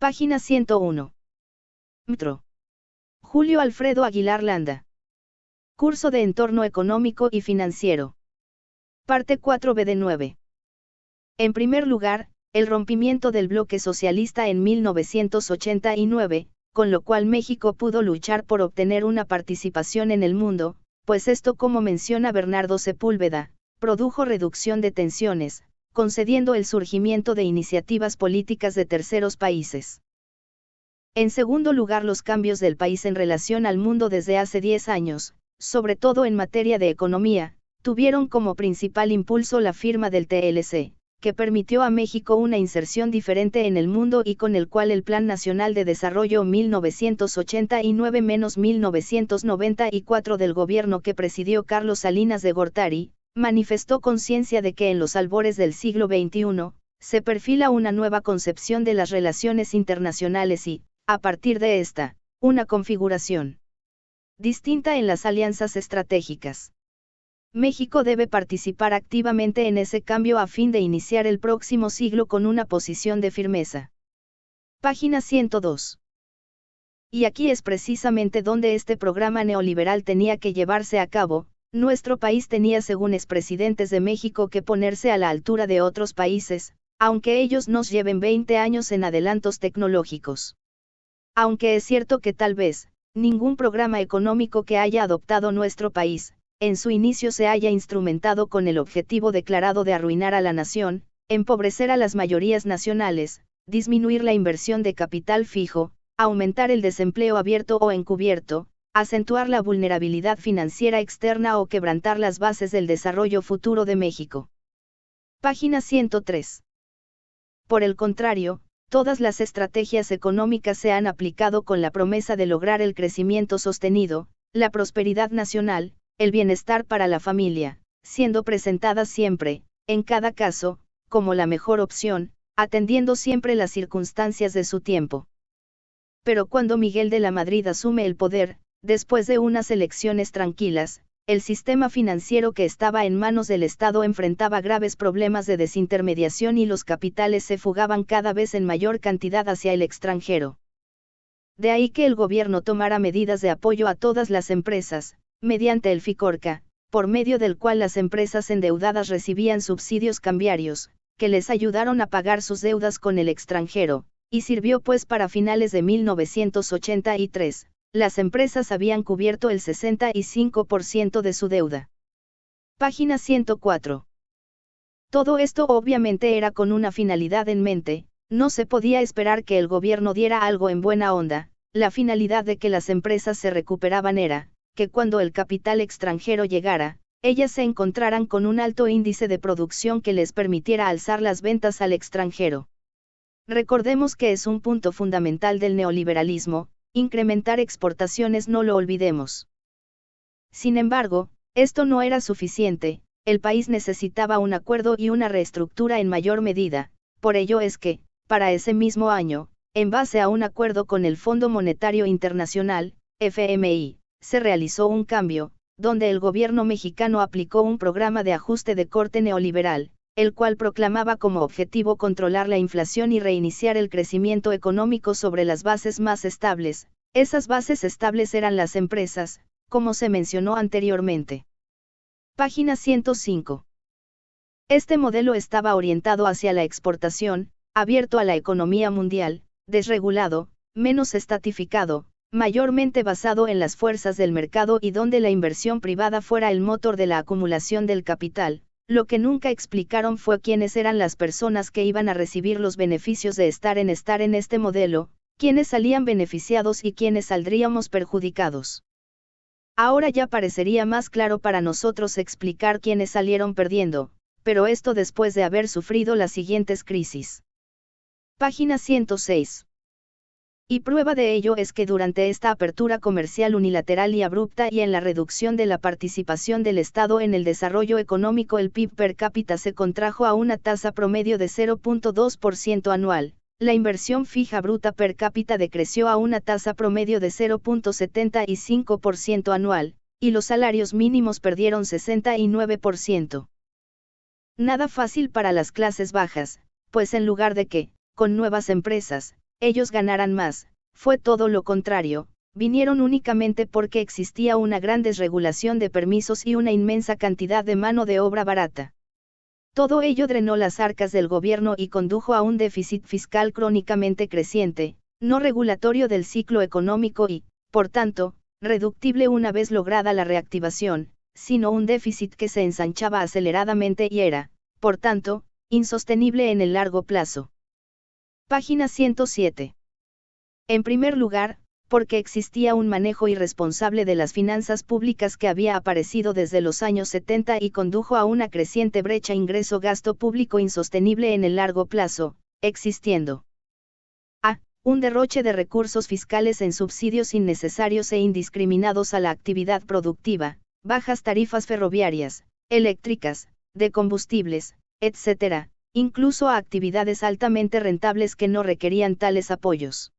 Página 101. Metro. Julio Alfredo Aguilar Landa. Curso de Entorno Económico y Financiero. Parte 4b de 9. En primer lugar, el rompimiento del bloque socialista en 1989, con lo cual México pudo luchar por obtener una participación en el mundo, pues esto, como menciona Bernardo Sepúlveda, produjo reducción de tensiones, concediendo el surgimiento de iniciativas políticas de terceros países. En segundo lugar, los cambios del país en relación al mundo desde hace 10 años, sobre todo en materia de economía, tuvieron como principal impulso la firma del TLC, que permitió a México una inserción diferente en el mundo y con el cual el Plan Nacional de Desarrollo 1989-1994 del gobierno que presidió Carlos Salinas de Gortari, manifestó conciencia de que en los albores del siglo XXI, se perfila una nueva concepción de las relaciones internacionales y, a partir de esta, una configuración distinta en las alianzas estratégicas. México debe participar activamente en ese cambio a fin de iniciar el próximo siglo con una posición de firmeza. Página 102. Y aquí es precisamente donde este programa neoliberal tenía que llevarse a cabo. Nuestro país tenía, según expresidentes de México, que ponerse a la altura de otros países, aunque ellos nos lleven 20 años en adelantos tecnológicos. Aunque es cierto que tal vez, ningún programa económico que haya adoptado nuestro país, en su inicio se haya instrumentado con el objetivo declarado de arruinar a la nación, empobrecer a las mayorías nacionales, disminuir la inversión de capital fijo, aumentar el desempleo abierto o encubierto, acentuar la vulnerabilidad financiera externa o quebrantar las bases del desarrollo futuro de México. Página 103. Por el contrario, todas las estrategias económicas se han aplicado con la promesa de lograr el crecimiento sostenido, la prosperidad nacional, el bienestar para la familia, siendo presentadas siempre, en cada caso, como la mejor opción, atendiendo siempre las circunstancias de su tiempo. Pero cuando Miguel de la Madrid asume el poder, después de unas elecciones tranquilas, el sistema financiero que estaba en manos del Estado enfrentaba graves problemas de desintermediación y los capitales se fugaban cada vez en mayor cantidad hacia el extranjero. De ahí que el gobierno tomara medidas de apoyo a todas las empresas, mediante el FICORCA, por medio del cual las empresas endeudadas recibían subsidios cambiarios, que les ayudaron a pagar sus deudas con el extranjero, y sirvió pues para finales de 1983. Las empresas habían cubierto el 65% de su deuda. Página 104. Todo esto obviamente era con una finalidad en mente, no se podía esperar que el gobierno diera algo en buena onda, la finalidad de que las empresas se recuperaban era, que cuando el capital extranjero llegara, ellas se encontraran con un alto índice de producción que les permitiera alzar las ventas al extranjero. Recordemos que es un punto fundamental del neoliberalismo, incrementar exportaciones, no lo olvidemos. Sin embargo, esto no era suficiente, el país necesitaba un acuerdo y una reestructura en mayor medida, por ello es que, para ese mismo año, en base a un acuerdo con el Fondo Monetario Internacional, FMI, se realizó un cambio, donde el gobierno mexicano aplicó un programa de ajuste de corte neoliberal, el cual proclamaba como objetivo controlar la inflación y reiniciar el crecimiento económico sobre las bases más estables. Esas bases estables eran las empresas, como se mencionó anteriormente. Página 105. Este modelo estaba orientado hacia la exportación, abierto a la economía mundial, desregulado, menos estatificado, mayormente basado en las fuerzas del mercado y donde la inversión privada fuera el motor de la acumulación del capital. Lo que nunca explicaron fue quiénes eran las personas que iban a recibir los beneficios de estar en este modelo, quiénes salían beneficiados y quiénes saldríamos perjudicados. Ahora ya parecería más claro para nosotros explicar quiénes salieron perdiendo, pero esto después de haber sufrido las siguientes crisis. Página 106. Y prueba de ello es que durante esta apertura comercial unilateral y abrupta y en la reducción de la participación del Estado en el desarrollo económico, el PIB per cápita se contrajo a una tasa promedio de 0.2% anual, la inversión fija bruta per cápita decreció a una tasa promedio de 0.75% anual, y los salarios mínimos perdieron 69%. Nada fácil para las clases bajas, pues en lugar de que, con nuevas empresas, ellos ganaran más, fue todo lo contrario, vinieron únicamente porque existía una gran desregulación de permisos y una inmensa cantidad de mano de obra barata. Todo ello drenó las arcas del gobierno y condujo a un déficit fiscal crónicamente creciente, no regulatorio del ciclo económico y, por tanto, reductible una vez lograda la reactivación, sino un déficit que se ensanchaba aceleradamente y era, por tanto, insostenible en el largo plazo. Página 107. En primer lugar, porque existía un manejo irresponsable de las finanzas públicas que había aparecido desde los años 70 y condujo a una creciente brecha ingreso-gasto público insostenible en el largo plazo, existiendo a. Un derroche de recursos fiscales en subsidios innecesarios e indiscriminados a la actividad productiva, bajas tarifas ferroviarias, eléctricas, de combustibles, etc., incluso a actividades altamente rentables que no requerían tales apoyos.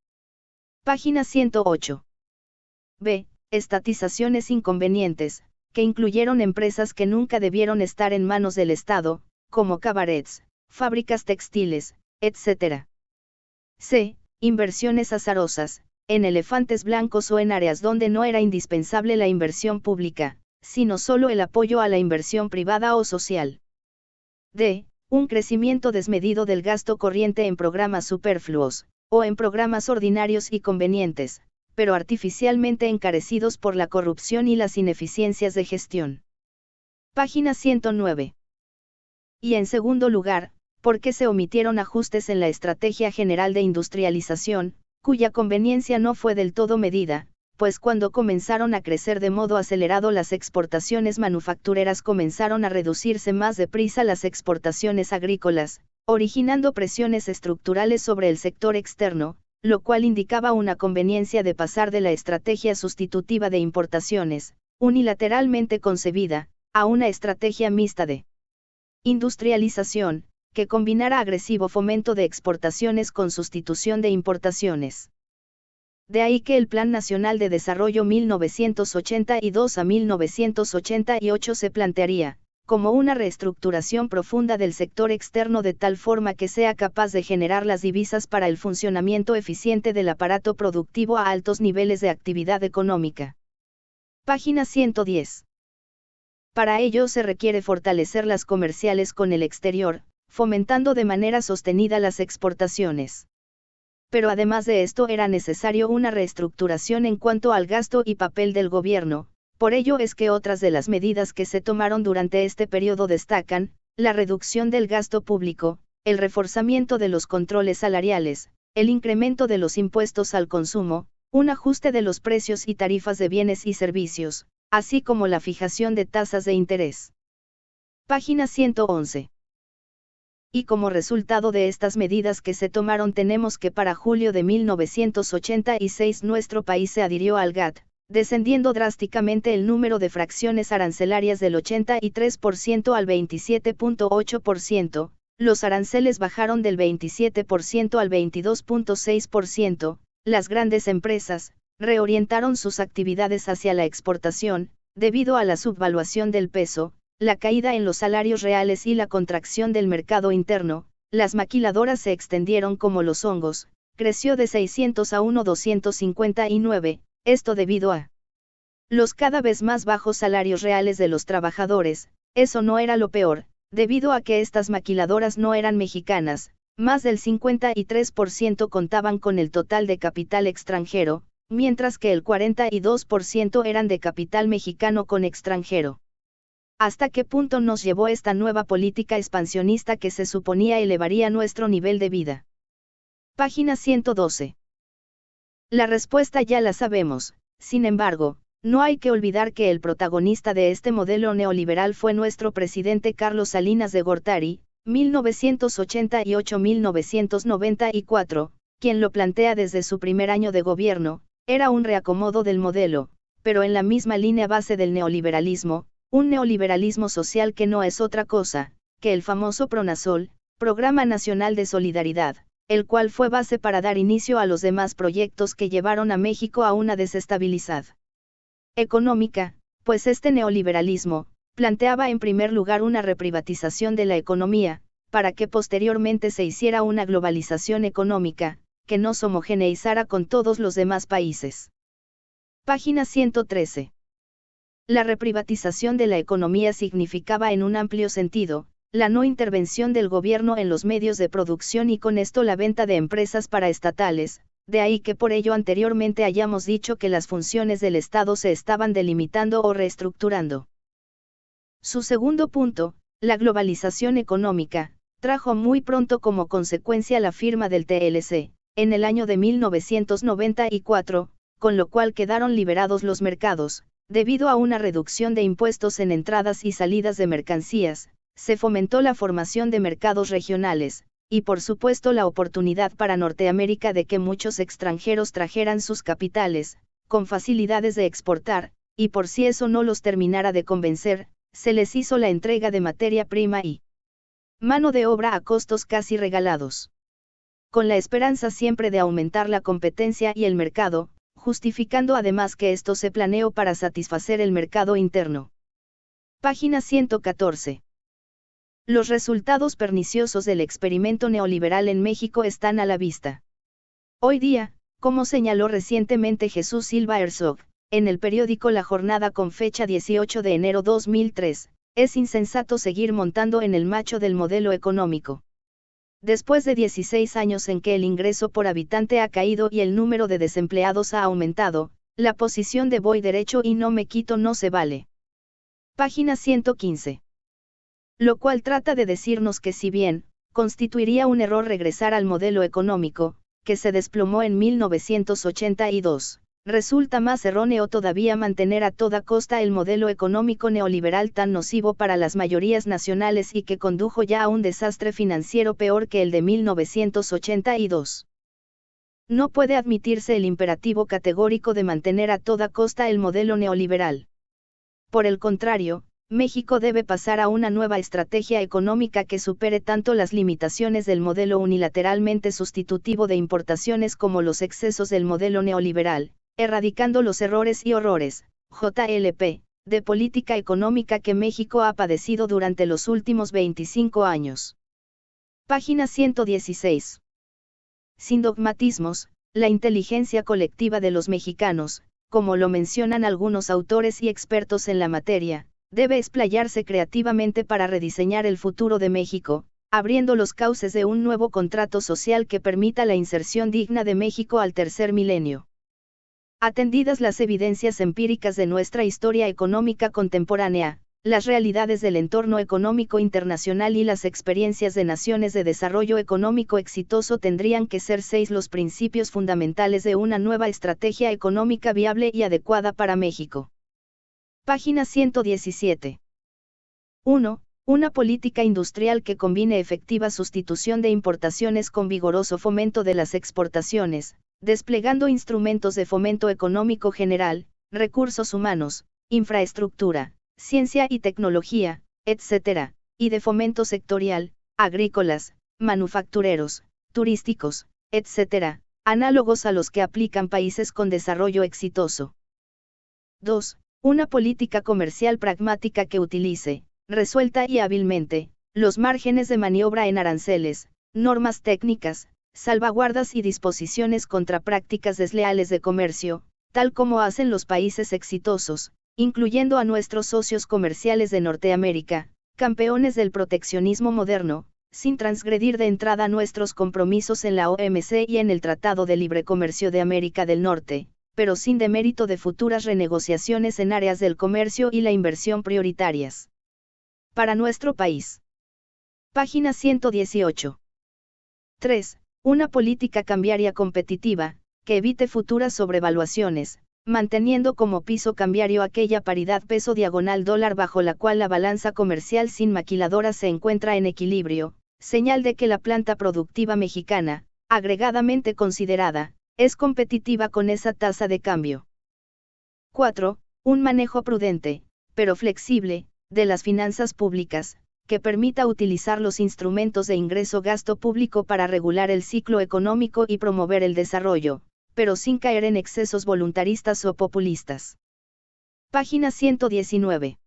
Página 108. B. Estatizaciones inconvenientes, que incluyeron empresas que nunca debieron estar en manos del Estado, como cabarets, fábricas textiles, etc. C. Inversiones azarosas, en elefantes blancos o en áreas donde no era indispensable la inversión pública, sino solo el apoyo a la inversión privada o social. D. Un crecimiento desmedido del gasto corriente en programas superfluos, o en programas ordinarios y convenientes, pero artificialmente encarecidos por la corrupción y las ineficiencias de gestión. Página 109. Y en segundo lugar, porque se omitieron ajustes en la Estrategia General de Industrialización, cuya conveniencia no fue del todo medida, pues cuando comenzaron a crecer de modo acelerado las exportaciones manufactureras comenzaron a reducirse más deprisa las exportaciones agrícolas, originando presiones estructurales sobre el sector externo, lo cual indicaba una conveniencia de pasar de la estrategia sustitutiva de importaciones, unilateralmente concebida, a una estrategia mixta de industrialización, que combinara agresivo fomento de exportaciones con sustitución de importaciones. De ahí que el Plan Nacional de Desarrollo 1982 a 1988 se plantearía, como una reestructuración profunda del sector externo de tal forma que sea capaz de generar las divisas para el funcionamiento eficiente del aparato productivo a altos niveles de actividad económica. Página 110. Para ello se requiere fortalecer las comerciales con el exterior, fomentando de manera sostenida las exportaciones. Pero además de esto era necesario una reestructuración en cuanto al gasto y papel del gobierno. Por ello es que otras de las medidas que se tomaron durante este periodo destacan, la reducción del gasto público, el reforzamiento de los controles salariales, el incremento de los impuestos al consumo, un ajuste de los precios y tarifas de bienes y servicios, así como la fijación de tasas de interés. Página 111. Y como resultado de estas medidas que se tomaron tenemos que para julio de 1986 nuestro país se adhirió al GATT, descendiendo drásticamente el número de fracciones arancelarias del 83% al 27.8%, los aranceles bajaron del 27% al 22.6%, las grandes empresas reorientaron sus actividades hacia la exportación, debido a la subvaluación del peso, la caída en los salarios reales y la contracción del mercado interno, las maquiladoras se extendieron como los hongos, creció de 600 a 1.259, esto debido a los cada vez más bajos salarios reales de los trabajadores. Eso no era lo peor, debido a que estas maquiladoras no eran mexicanas, más del 53% contaban con el total de capital extranjero, mientras que el 42% eran de capital mexicano con extranjero. ¿Hasta qué punto nos llevó esta nueva política expansionista que se suponía elevaría nuestro nivel de vida? Página 112. La respuesta ya la sabemos, sin embargo, no hay que olvidar que el protagonista de este modelo neoliberal fue nuestro presidente Carlos Salinas de Gortari, 1988-1994, quien lo plantea desde su primer año de gobierno, era un reacomodo del modelo, pero en la misma línea base del neoliberalismo, un neoliberalismo social que no es otra cosa que el famoso PRONASOL, Programa Nacional de Solidaridad, el cual fue base para dar inicio a los demás proyectos que llevaron a México a una desestabilización económica, pues este neoliberalismo planteaba en primer lugar una reprivatización de la economía, para que posteriormente se hiciera una globalización económica, que nos homogeneizara con todos los demás países. Página 113. La reprivatización de la economía significaba en un amplio sentido, la no intervención del gobierno en los medios de producción y con esto la venta de empresas paraestatales, de ahí que por ello anteriormente hayamos dicho que las funciones del Estado se estaban delimitando o reestructurando. Su segundo punto, la globalización económica, trajo muy pronto como consecuencia la firma del TLC, en el año de 1994, con lo cual quedaron liberados los mercados, debido a una reducción de impuestos en entradas y salidas de mercancías, se fomentó la formación de mercados regionales, y por supuesto la oportunidad para Norteamérica de que muchos extranjeros trajeran sus capitales, con facilidades de exportar, y por si eso no los terminara de convencer, se les hizo la entrega de materia prima y mano de obra a costos casi regalados. Con la esperanza siempre de aumentar la competencia y el mercado, justificando además que esto se planeó para satisfacer el mercado interno. Página 114. Los resultados perniciosos del experimento neoliberal en México están a la vista. Hoy día, como señaló recientemente Jesús Silva Herzog, en el periódico La Jornada con fecha 18 de enero 2003, es insensato seguir montando en el macho del modelo económico. Después de 16 años en que el ingreso por habitante ha caído y el número de desempleados ha aumentado, la posición de voy derecho y no me quito no se vale. Página 115. Lo cual trata de decirnos que si bien, constituiría un error regresar al modelo económico, que se desplomó en 1982, resulta más erróneo todavía mantener a toda costa el modelo económico neoliberal tan nocivo para las mayorías nacionales y que condujo ya a un desastre financiero peor que el de 1982. No puede admitirse el imperativo categórico de mantener a toda costa el modelo neoliberal. Por el contrario, México debe pasar a una nueva estrategia económica que supere tanto las limitaciones del modelo unilateralmente sustitutivo de importaciones como los excesos del modelo neoliberal, erradicando los errores y horrores, JLP, de política económica que México ha padecido durante los últimos 25 años. Página 116. Sin dogmatismos, la inteligencia colectiva de los mexicanos, como lo mencionan algunos autores y expertos en la materia, debe explayarse creativamente para rediseñar el futuro de México, abriendo los cauces de un nuevo contrato social que permita la inserción digna de México al tercer milenio. Atendidas las evidencias empíricas de nuestra historia económica contemporánea, las realidades del entorno económico internacional y las experiencias de naciones de desarrollo económico exitoso tendrían que ser 6 los principios fundamentales de una nueva estrategia económica viable y adecuada para México. Página 117. 1. Una política industrial que combine efectiva sustitución de importaciones con vigoroso fomento de las exportaciones, desplegando instrumentos de fomento económico general, recursos humanos, infraestructura, ciencia y tecnología, etc., y de fomento sectorial, agrícolas, manufactureros, turísticos, etc., análogos a los que aplican países con desarrollo exitoso. 2. Una política comercial pragmática que utilice, resuelta y hábilmente, los márgenes de maniobra en aranceles, normas técnicas, salvaguardas y disposiciones contra prácticas desleales de comercio, tal como hacen los países exitosos, incluyendo a nuestros socios comerciales de Norteamérica, campeones del proteccionismo moderno, sin transgredir de entrada nuestros compromisos en la OMC y en el Tratado de Libre Comercio de América del Norte, pero sin demérito de futuras renegociaciones en áreas del comercio y la inversión prioritarias. Para nuestro país. Página 118. 3. Una política cambiaria competitiva, que evite futuras sobrevaluaciones, manteniendo como piso cambiario aquella paridad peso diagonal dólar bajo la cual la balanza comercial sin maquiladora se encuentra en equilibrio, señal de que la planta productiva mexicana, agregadamente considerada, es competitiva con esa tasa de cambio. 4. Un manejo prudente, pero flexible, de las finanzas públicas, que permita utilizar los instrumentos de ingreso-gasto público para regular el ciclo económico y promover el desarrollo, pero sin caer en excesos voluntaristas o populistas. Página 119.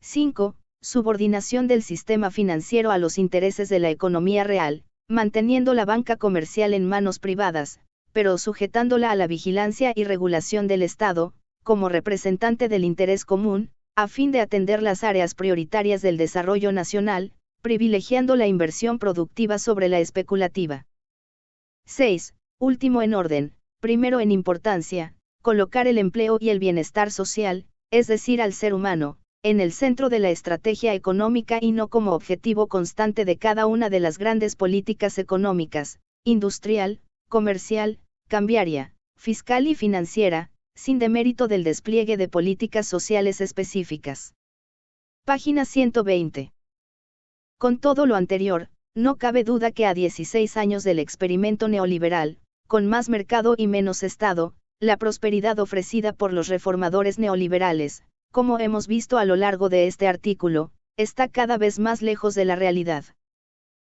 5. Subordinación del sistema financiero a los intereses de la economía real, manteniendo la banca comercial en manos privadas, pero sujetándola a la vigilancia y regulación del Estado, como representante del interés común, a fin de atender las áreas prioritarias del desarrollo nacional, privilegiando la inversión productiva sobre la especulativa. 6. Último en orden, primero en importancia, colocar el empleo y el bienestar social, es decir, al ser humano, en el centro de la estrategia económica y no como objetivo constante de cada una de las grandes políticas económicas, industrial, comercial, cambiaria, fiscal y financiera, sin demérito del despliegue de políticas sociales específicas. Página 120. Con todo lo anterior, no cabe duda que a 16 años del experimento neoliberal, con más mercado y menos Estado, la prosperidad ofrecida por los reformadores neoliberales, como hemos visto a lo largo de este artículo, está cada vez más lejos de la realidad.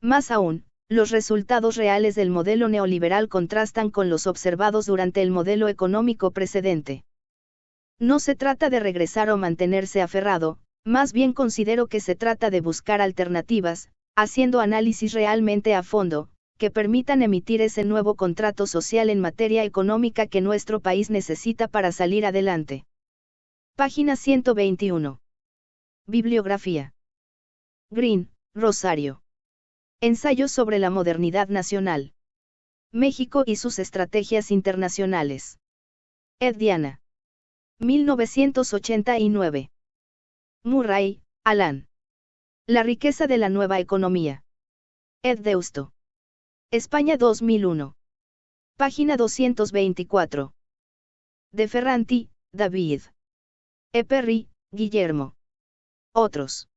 Más aún, los resultados reales del modelo neoliberal contrastan con los observados durante el modelo económico precedente. No se trata de regresar o mantenerse aferrado, más bien considero que se trata de buscar alternativas, haciendo análisis realmente a fondo, que permitan emitir ese nuevo contrato social en materia económica que nuestro país necesita para salir adelante. Página 121. Bibliografía. Green, Rosario. Ensayos sobre la modernidad nacional. México y sus estrategias internacionales. Ed. Diana. 1989. Murray, Alan. La riqueza de la nueva economía. Ed. Deusto. España 2001. Página 224. De Ferranti, David. E. Perry, Guillermo. Otros.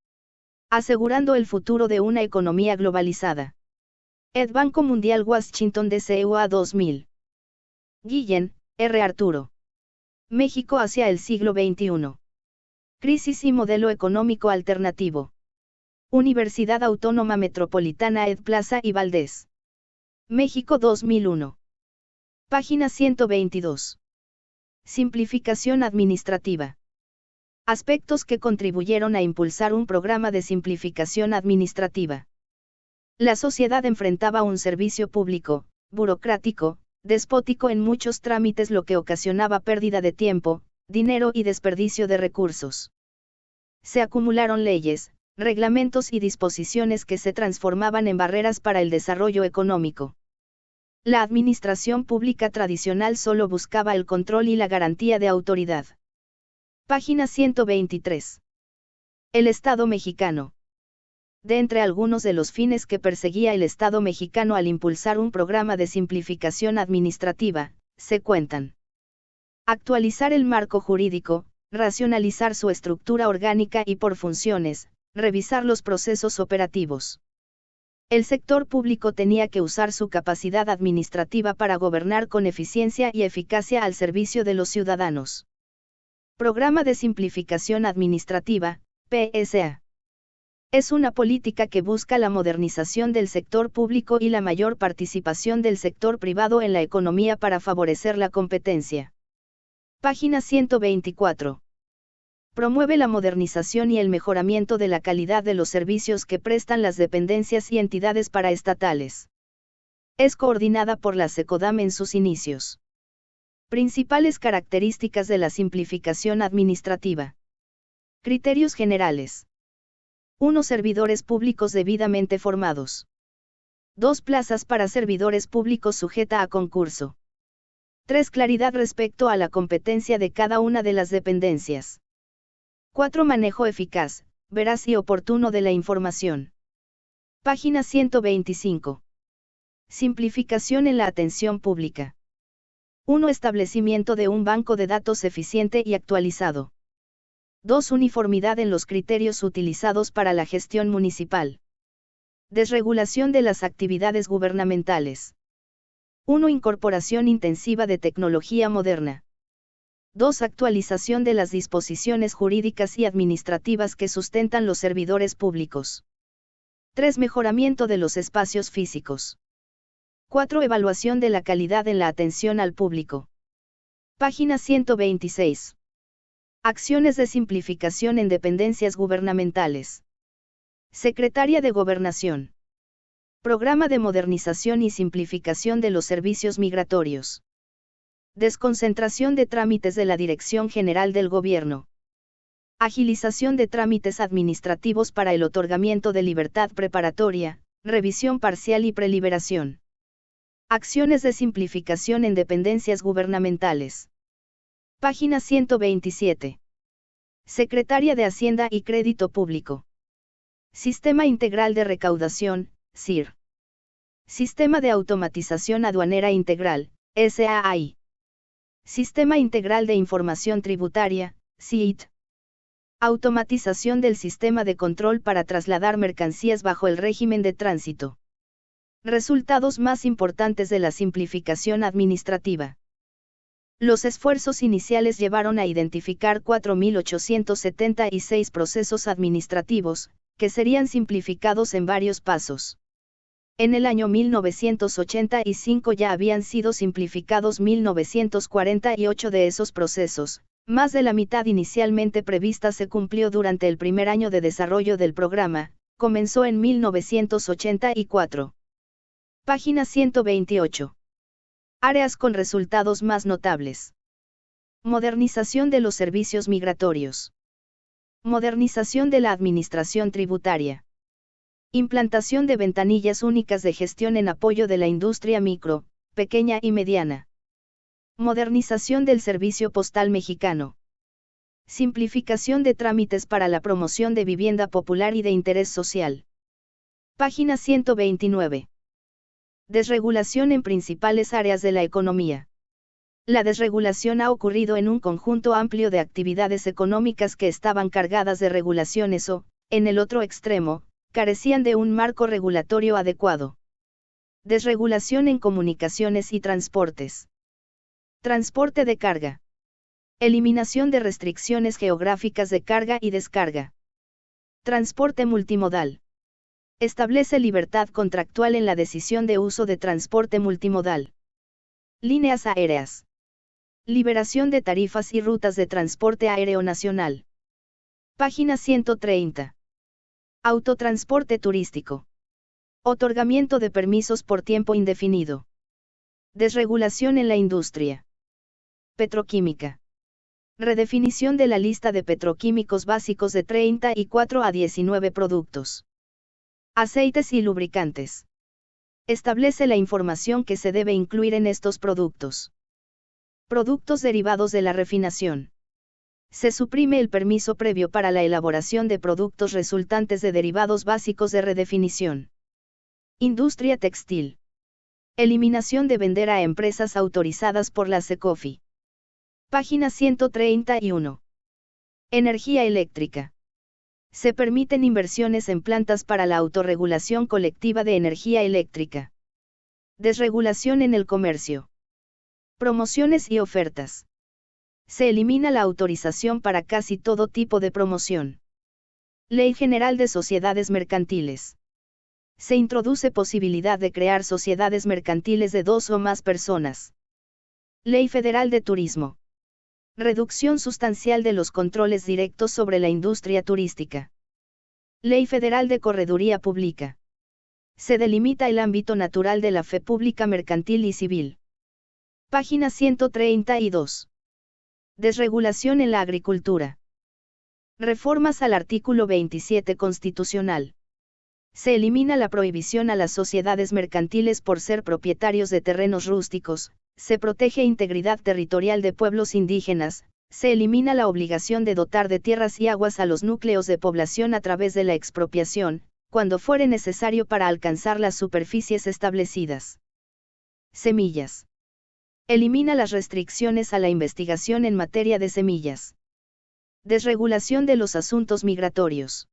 Asegurando el futuro de una economía globalizada. Ed. Banco Mundial Washington DC UA 2000. Guillén, R. Arturo. México hacia el siglo XXI. Crisis y modelo económico alternativo. Universidad Autónoma Metropolitana Ed. Plaza y Valdés. México 2001. Página 122. Simplificación administrativa. Aspectos que contribuyeron a impulsar un programa de simplificación administrativa. La sociedad enfrentaba un servicio público, burocrático, despótico en muchos trámites, lo que ocasionaba pérdida de tiempo, dinero y desperdicio de recursos. Se acumularon leyes, reglamentos y disposiciones que se transformaban en barreras para el desarrollo económico. La administración pública tradicional solo buscaba el control y la garantía de autoridad. Página 123. El Estado mexicano. De entre algunos de los fines que perseguía el Estado mexicano al impulsar un programa de simplificación administrativa, se cuentan: actualizar el marco jurídico, racionalizar su estructura orgánica y por funciones, revisar los procesos operativos. El sector público tenía que usar su capacidad administrativa para gobernar con eficiencia y eficacia al servicio de los ciudadanos. Programa de Simplificación Administrativa, PSA. Es una política que busca la modernización del sector público y la mayor participación del sector privado en la economía para favorecer la competencia. Página 124. Promueve la modernización y el mejoramiento de la calidad de los servicios que prestan las dependencias y entidades paraestatales. Es coordinada por la SECODAM en sus inicios. Principales características de la simplificación administrativa. Criterios generales. 1. Servidores públicos debidamente formados. 2. Plazas para servidores públicos sujeta a concurso. 3. Claridad respecto a la competencia de cada una de las dependencias. 4. Manejo eficaz, veraz y oportuno de la información. Página 125. Simplificación en la atención pública. 1. Establecimiento de un banco de datos eficiente y actualizado. 2. Uniformidad en los criterios utilizados para la gestión municipal. Desregulación de las actividades gubernamentales. 1. Incorporación intensiva de tecnología moderna. 2. Actualización de las disposiciones jurídicas y administrativas que sustentan los servidores públicos. 3. Mejoramiento de los espacios físicos. 4. Evaluación de la calidad en la atención al público. Página 126. Acciones de simplificación en dependencias gubernamentales. Secretaría de Gobernación. Programa de modernización y simplificación de los servicios migratorios. Desconcentración de trámites de la Dirección General del Gobierno. Agilización de trámites administrativos para el otorgamiento de libertad preparatoria, revisión parcial y preliberación. Acciones de simplificación en dependencias gubernamentales. Página 127. Secretaría de Hacienda y Crédito Público. Sistema Integral de Recaudación, SIR. Sistema de Automatización Aduanera Integral, SAI. Sistema Integral de Información Tributaria, SIIT. Automatización del sistema de control para trasladar mercancías bajo el régimen de tránsito. Resultados más importantes de la simplificación administrativa. Los esfuerzos iniciales llevaron a identificar 4.876 procesos administrativos, que serían simplificados en varios pasos. En el año 1985 ya habían sido simplificados 1.948 de esos procesos, más de la mitad inicialmente prevista se cumplió durante el primer año de desarrollo del programa, comenzó en 1984. Página 128. Áreas con resultados más notables. Modernización de los servicios migratorios. Modernización de la administración tributaria. Implantación de ventanillas únicas de gestión en apoyo de la industria micro, pequeña y mediana. Modernización del servicio postal mexicano. Simplificación de trámites para la promoción de vivienda popular y de interés social. Página 129. Desregulación en principales áreas de la economía. La desregulación ha ocurrido en un conjunto amplio de actividades económicas que estaban cargadas de regulaciones o, en el otro extremo, carecían de un marco regulatorio adecuado. Desregulación en comunicaciones y transportes. Transporte de carga. Eliminación de restricciones geográficas de carga y descarga. Transporte multimodal. Establece libertad contractual en la decisión de uso de transporte multimodal. Líneas aéreas. Liberación de tarifas y rutas de transporte aéreo nacional. Página 130. Autotransporte turístico. Otorgamiento de permisos por tiempo indefinido. Desregulación en la industria petroquímica. Redefinición de la lista de petroquímicos básicos de 34 a 19 productos. Aceites y lubricantes. Establece la información que se debe incluir en estos productos. Productos derivados de la refinación. Se suprime el permiso previo para la elaboración de productos resultantes de derivados básicos de redefinición. Industria textil. Eliminación de vender a empresas autorizadas por la SECOFI. Página 131. Energía eléctrica. Se permiten inversiones en plantas para la autorregulación colectiva de energía eléctrica. Desregulación en el comercio. Promociones y ofertas. Se elimina la autorización para casi todo tipo de promoción. Ley General de Sociedades Mercantiles. Se introduce posibilidad de crear sociedades mercantiles de 2 o más personas. Ley Federal de Turismo. Reducción sustancial de los controles directos sobre la industria turística. Ley Federal de Correduría Pública. Se delimita el ámbito natural de la fe pública mercantil y civil. Página 132. Desregulación en la agricultura. Reformas al artículo 27 constitucional. Se elimina la prohibición a las sociedades mercantiles por ser propietarios de terrenos rústicos, se protege integridad territorial de pueblos indígenas, se elimina la obligación de dotar de tierras y aguas a los núcleos de población a través de la expropiación, cuando fuere necesario para alcanzar las superficies establecidas. Semillas. Elimina las restricciones a la investigación en materia de semillas. Desregulación de los asuntos migratorios.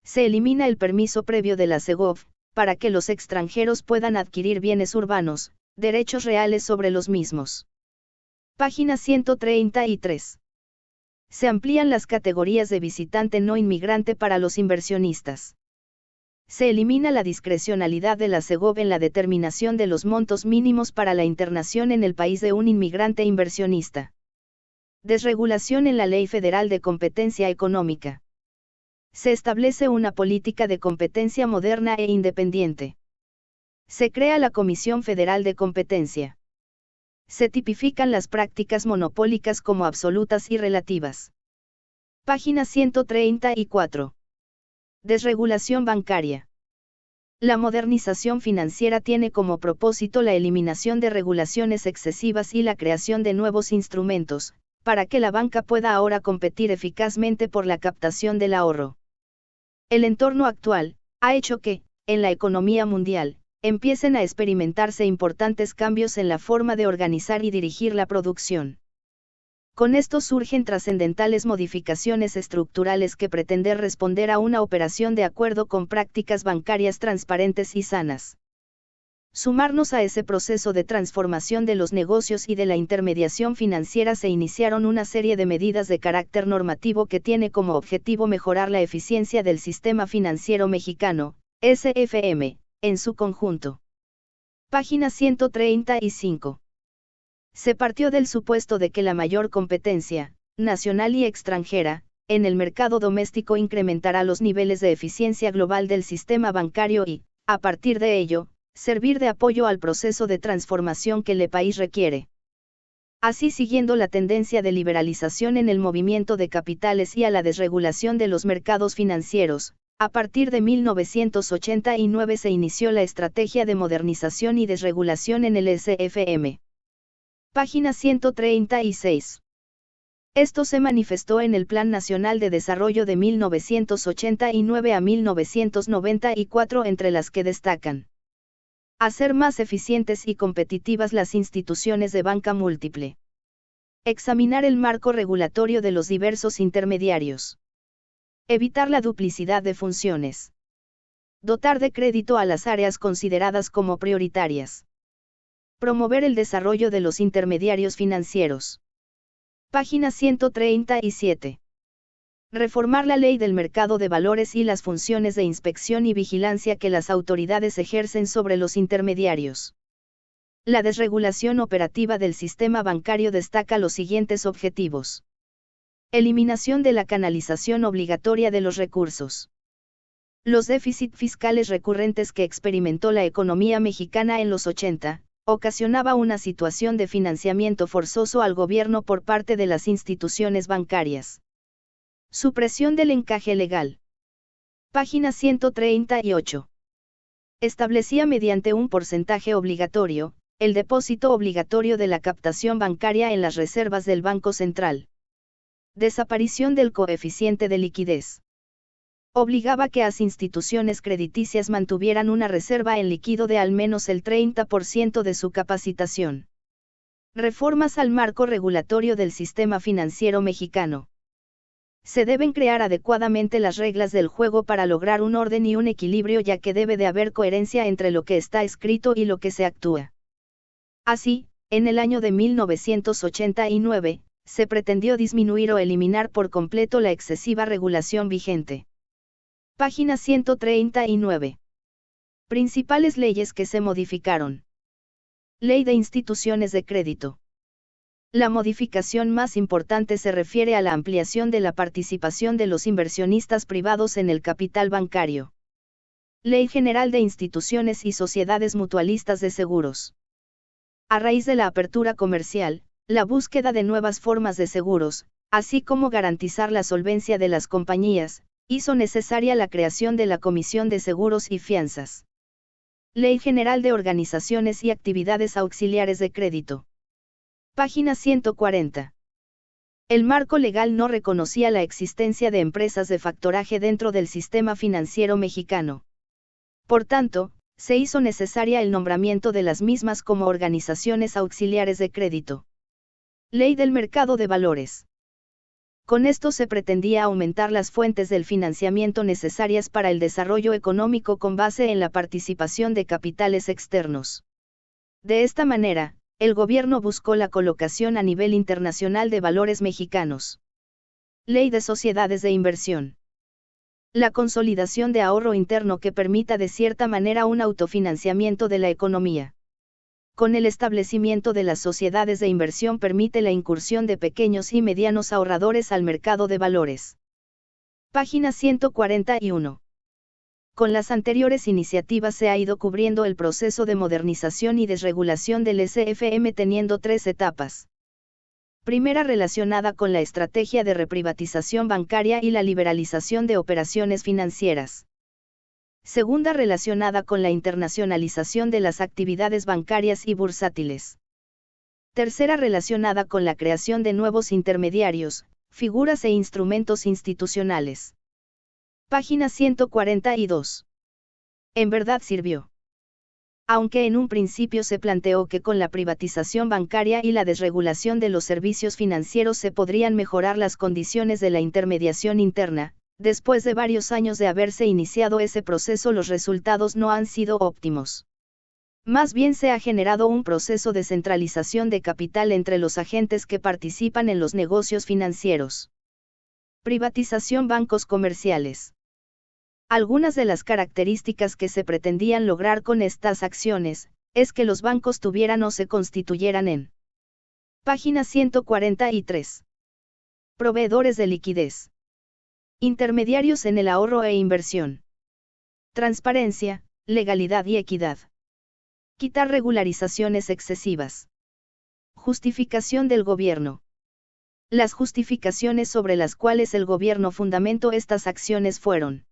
Se elimina el permiso previo de la SEGOV, para que los extranjeros puedan adquirir bienes urbanos, derechos reales sobre los mismos. Página 133. Se amplían las categorías de visitante no inmigrante para los inversionistas. Se elimina la discrecionalidad de la SEGOV en la determinación de los montos mínimos para la internación en el país de un inmigrante inversionista. Desregulación en la Ley Federal de Competencia Económica. Se establece una política de competencia moderna e independiente. Se crea la Comisión Federal de Competencia. Se tipifican las prácticas monopólicas como absolutas y relativas. Página 134. Desregulación bancaria. La modernización financiera tiene como propósito la eliminación de regulaciones excesivas y la creación de nuevos instrumentos, para que la banca pueda ahora competir eficazmente por la captación del ahorro. El entorno actual ha hecho que, en la economía mundial, empiecen a experimentarse importantes cambios en la forma de organizar y dirigir la producción. Con esto surgen trascendentales modificaciones estructurales que pretenden responder a una operación de acuerdo con prácticas bancarias transparentes y sanas. Sumarnos a ese proceso de transformación de los negocios y de la intermediación financiera se iniciaron una serie de medidas de carácter normativo que tiene como objetivo mejorar la eficiencia del sistema financiero mexicano, SFM, en su conjunto. Página 135. Se partió del supuesto de que la mayor competencia, nacional y extranjera, en el mercado doméstico incrementará los niveles de eficiencia global del sistema bancario y, a partir de ello, servir de apoyo al proceso de transformación que el país requiere. Así, siguiendo la tendencia de liberalización en el movimiento de capitales y a la desregulación de los mercados financieros, a partir de 1989 se inició la estrategia de modernización y desregulación en el SFM. Página 136. Esto se manifestó en el Plan Nacional de Desarrollo de 1989 a 1994, entre las que destacan: hacer más eficientes y competitivas las instituciones de banca múltiple. Examinar el marco regulatorio de los diversos intermediarios. Evitar la duplicidad de funciones. Dotar de crédito a las áreas consideradas como prioritarias. Promover el desarrollo de los intermediarios financieros. Página 137. Reformar la ley del mercado de valores y las funciones de inspección y vigilancia que las autoridades ejercen sobre los intermediarios. La desregulación operativa del sistema bancario destaca los siguientes objetivos: eliminación de la canalización obligatoria de los recursos. Los déficits fiscales recurrentes que experimentó la economía mexicana en los 80, ocasionaba una situación de financiamiento forzoso al gobierno por parte de las instituciones bancarias. Supresión del encaje legal. Página 138. Establecía mediante un porcentaje obligatorio, el depósito obligatorio de la captación bancaria en las reservas del Banco Central. Desaparición del coeficiente de liquidez. Obligaba que las instituciones crediticias mantuvieran una reserva en líquido de al menos el 30% de su capacitación. Reformas al marco regulatorio del sistema financiero mexicano. Se deben crear adecuadamente las reglas del juego para lograr un orden y un equilibrio, ya que debe de haber coherencia entre lo que está escrito y lo que se actúa. Así, en el año de 1989, se pretendió disminuir o eliminar por completo la excesiva regulación vigente. Página 139. Principales leyes que se modificaron. Ley de Instituciones de Crédito. La modificación más importante se refiere a la ampliación de la participación de los inversionistas privados en el capital bancario. Ley General de Instituciones y Sociedades Mutualistas de Seguros. A raíz de la apertura comercial, la búsqueda de nuevas formas de seguros, así como garantizar la solvencia de las compañías, hizo necesaria la creación de la Comisión de Seguros y Fianzas. Ley General de Organizaciones y Actividades Auxiliares de Crédito. Página 140. El marco legal no reconocía la existencia de empresas de factoraje dentro del sistema financiero mexicano. Por tanto, se hizo necesaria el nombramiento de las mismas como organizaciones auxiliares de crédito. Ley del Mercado de Valores. Con esto se pretendía aumentar las fuentes del financiamiento necesarias para el desarrollo económico con base en la participación de capitales externos. De esta manera, el gobierno buscó la colocación a nivel internacional de valores mexicanos. Ley de Sociedades de Inversión. La consolidación de ahorro interno que permita de cierta manera un autofinanciamiento de la economía. Con el establecimiento de las sociedades de inversión permite la incursión de pequeños y medianos ahorradores al mercado de valores. Página 141. Con las anteriores iniciativas se ha ido cubriendo el proceso de modernización y desregulación del SFM teniendo 3 etapas. Primera relacionada con la estrategia de reprivatización bancaria y la liberalización de operaciones financieras. Segunda relacionada con la internacionalización de las actividades bancarias y bursátiles. Tercera relacionada con la creación de nuevos intermediarios, figuras e instrumentos institucionales. Página 142. En verdad sirvió. Aunque en un principio se planteó que con la privatización bancaria y la desregulación de los servicios financieros se podrían mejorar las condiciones de la intermediación interna, después de varios años de haberse iniciado ese proceso los resultados no han sido óptimos. Más bien se ha generado un proceso de centralización de capital entre los agentes que participan en los negocios financieros. Privatización bancos comerciales. Algunas de las características que se pretendían lograr con estas acciones, es que los bancos tuvieran o se constituyeran en. Página 143. Proveedores de liquidez. Intermediarios en el ahorro e inversión. Transparencia, legalidad y equidad. Quitar regularizaciones excesivas. Justificación del gobierno. Las justificaciones sobre las cuales el gobierno fundamentó estas acciones fueron: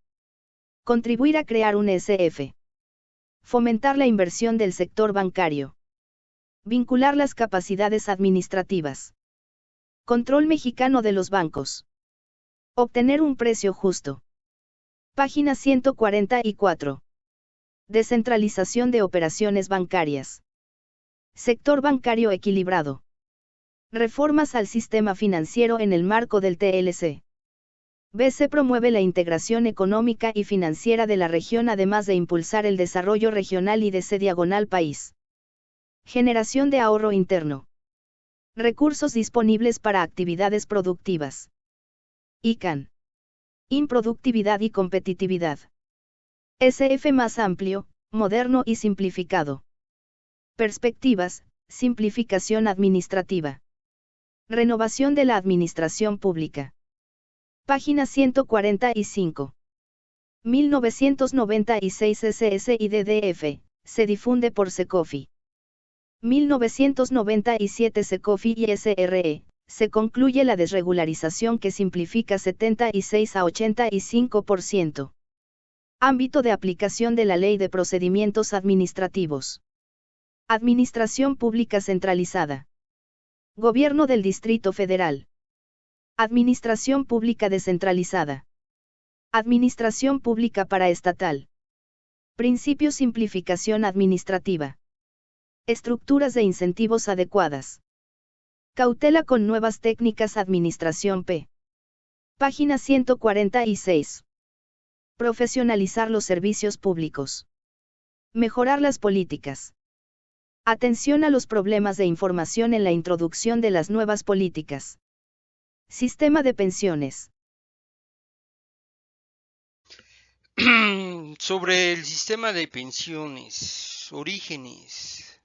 contribuir a crear un SF. Fomentar la inversión del sector bancario. Vincular las capacidades administrativas. Control mexicano de los bancos. Obtener un precio justo. Página 144. Descentralización de operaciones bancarias. Sector bancario equilibrado. Reformas al sistema financiero en el marco del TLC. BC promueve la integración económica y financiera de la región además de impulsar el desarrollo regional y DC diagonal país. Generación de ahorro interno. Recursos disponibles para actividades productivas. ICANN. Improductividad y competitividad. SF más amplio, moderno y simplificado. Perspectivas, simplificación administrativa. Renovación de la administración pública. Página 145. 1996 SS y DDF, se difunde por Secofi. 1997 Secofi y SRE, se concluye la desregularización que simplifica 76 a 85%. Ámbito de aplicación de la Ley de Procedimientos Administrativos. Administración Pública Centralizada. Gobierno del Distrito Federal. Administración Pública Descentralizada. Administración Pública Paraestatal. Principio Simplificación Administrativa. Estructuras de incentivos adecuadas. Cautela con nuevas técnicas Administración P. Página 146. Profesionalizar los servicios públicos. Mejorar las políticas. Atención a los problemas de información en la introducción de las nuevas políticas. Sistema de pensiones. Sobre el sistema de pensiones, orígenes.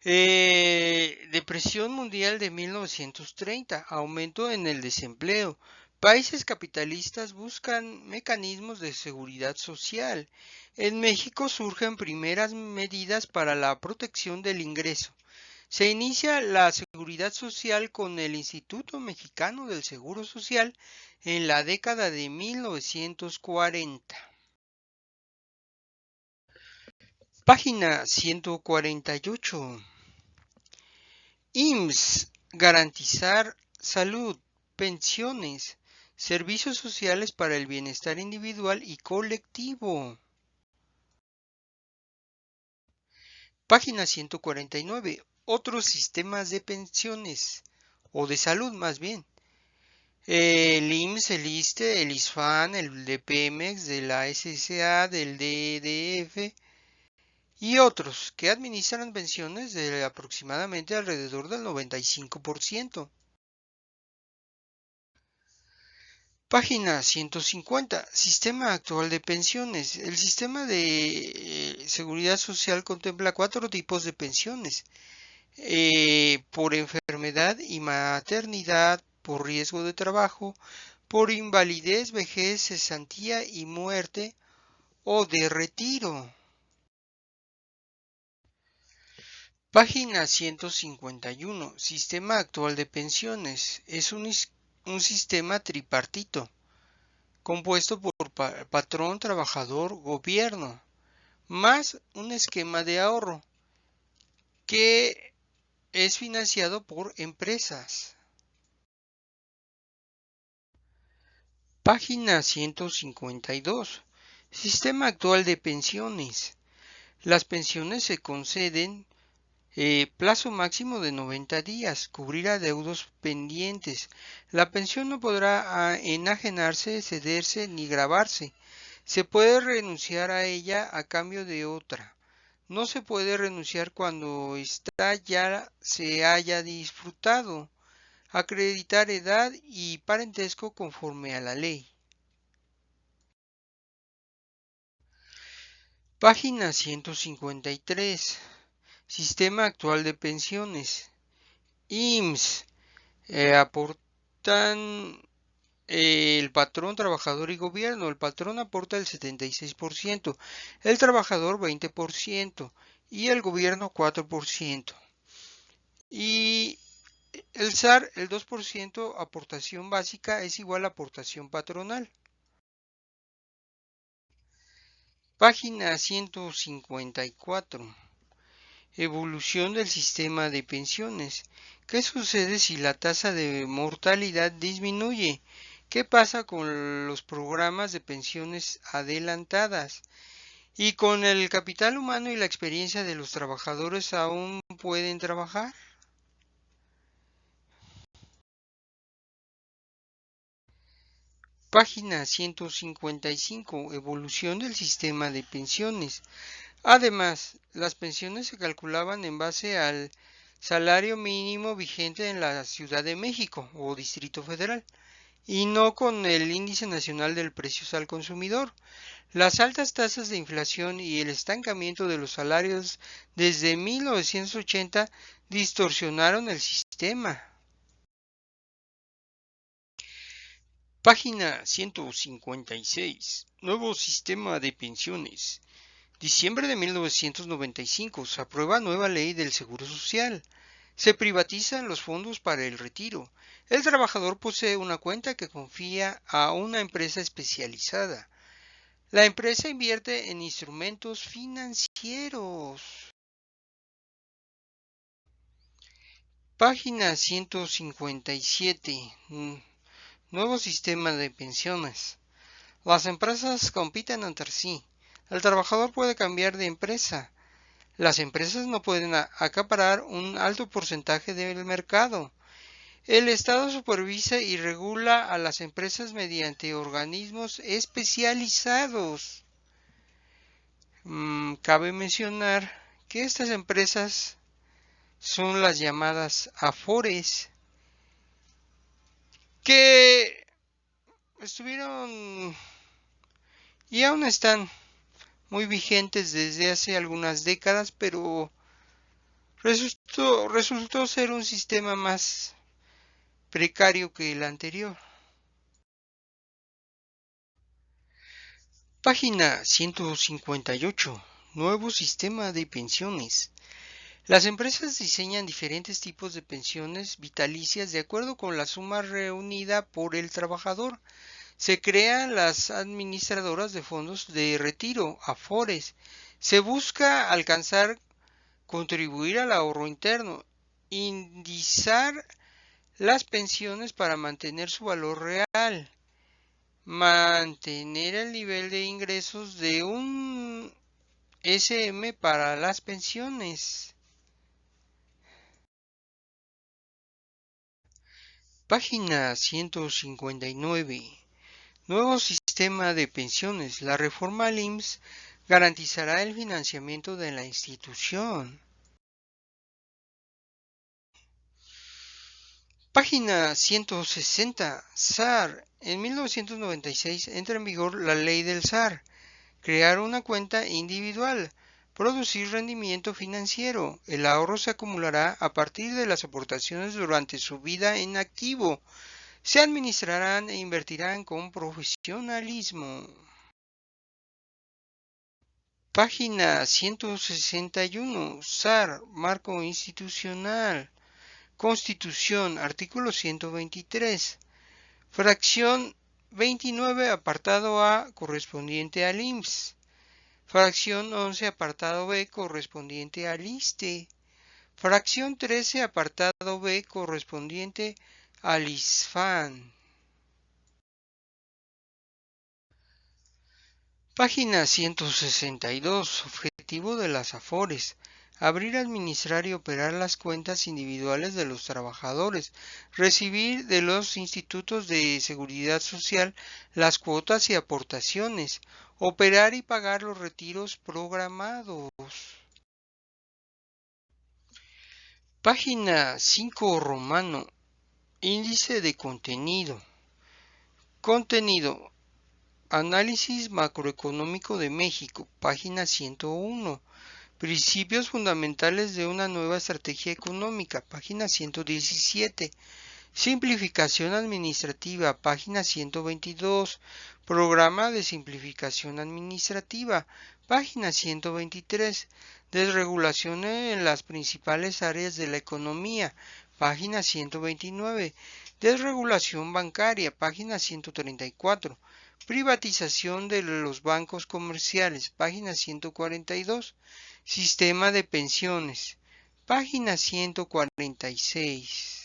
Depresión mundial de 1930, aumento en el desempleo. Países capitalistas buscan mecanismos de seguridad social. En México surgen primeras medidas para la protección del ingreso. Se inicia la seguridad social con el Instituto Mexicano del Seguro Social en la década de 1940. Página 148. IMSS, garantizar salud, pensiones, servicios sociales para el bienestar individual y colectivo. Página 149. Otros sistemas de pensiones, o de salud más bien. El IMSS, el ISSSTE, el ISFAN, el de Pemex, de la SSA, del DDF y otros que administran pensiones de aproximadamente alrededor del 95%. Página 150. Sistema actual de pensiones. El sistema de seguridad social contempla 4 tipos de pensiones. Por enfermedad y maternidad, por riesgo de trabajo, por invalidez, vejez, cesantía y muerte, o de retiro. Página 151. Sistema actual de pensiones. Es un sistema tripartito, compuesto por patrón, trabajador, gobierno, más un esquema de ahorro que es financiado por empresas. Página 152. Sistema actual de pensiones. Las pensiones se conceden plazo máximo de 90 días, cubrir adeudos pendientes. La pensión no podrá enajenarse, cederse ni gravarse. Se puede renunciar a ella a cambio de otra. No se puede renunciar cuando ésta ya se haya disfrutado. Acreditar edad y parentesco conforme a la ley. Página 153. Sistema actual de pensiones. IMSS. Aportan el patrón, trabajador y gobierno. El patrón aporta el 76%, el trabajador 20% y el gobierno 4%. Y el SAR, el 2%, aportación básica, es igual a aportación patronal. Página 154. Evolución del sistema de pensiones. ¿Qué sucede si la tasa de mortalidad disminuye? ¿Qué pasa con los programas de pensiones adelantadas? ¿Y con el capital humano y la experiencia de los trabajadores aún pueden trabajar? Página 155. Evolución del sistema de pensiones. Además, las pensiones se calculaban en base al salario mínimo vigente en la Ciudad de México o Distrito Federal y no con el índice nacional del precios al consumidor. Las altas tasas de inflación y el estancamiento de los salarios desde 1980 distorsionaron el sistema. Página 156. Nuevo sistema de pensiones. Diciembre de 1995. Se aprueba nueva ley del Seguro Social. Se privatizan los fondos para el retiro. El trabajador posee una cuenta que confía a una empresa especializada. La empresa invierte en instrumentos financieros. Página 157. Nuevo sistema de pensiones. Las empresas compiten entre sí. El trabajador puede cambiar de empresa. Las empresas no pueden acaparar un alto porcentaje del mercado. El Estado supervisa y regula a las empresas mediante organismos especializados. Cabe mencionar que estas empresas son las llamadas Afores, que estuvieron y aún están muy vigentes desde hace algunas décadas, pero resultó ser un sistema más precario que el anterior. Página 158. Nuevo sistema de pensiones. Las empresas diseñan diferentes tipos de pensiones vitalicias de acuerdo con la suma reunida por el trabajador. Se crean las administradoras de fondos de retiro, Afores. Se busca contribuir al ahorro interno, indizar las pensiones para mantener su valor real, mantener el nivel de ingresos de un SM para las pensiones. Página 159. Nuevo sistema de pensiones. La reforma al IMSS garantizará el financiamiento de la institución. Página 160. SAR. En 1996 entra en vigor la ley del SAR. Crear una cuenta individual. Producir rendimiento financiero. El ahorro se acumulará a partir de las aportaciones durante su vida en activo. Se administrarán e invertirán con profesionalismo. Página 161. SAR, Marco Institucional. Constitución, artículo 123. Fracción 29, apartado A, correspondiente al IMSS. Fracción 11, apartado B, correspondiente al ISSSTE. Fracción 13, apartado B, correspondiente al ISFAN. Página 162. Objetivo de las AFORES. Abrir, administrar y operar las cuentas individuales de los trabajadores. Recibir de los institutos de seguridad social las cuotas y aportaciones. Operar y pagar los retiros programados. Página 5 romano. Índice de contenido. Contenido. Análisis macroeconómico de México. Página 101. Principios fundamentales de una nueva estrategia económica. Página 117. Simplificación administrativa. Página 122. Programa de simplificación administrativa. Página 123. Desregulación en las principales áreas de la economía. Página 129. Desregulación bancaria. Página 134. Privatización de los bancos comerciales. Página 142. Sistema de pensiones. Página 146.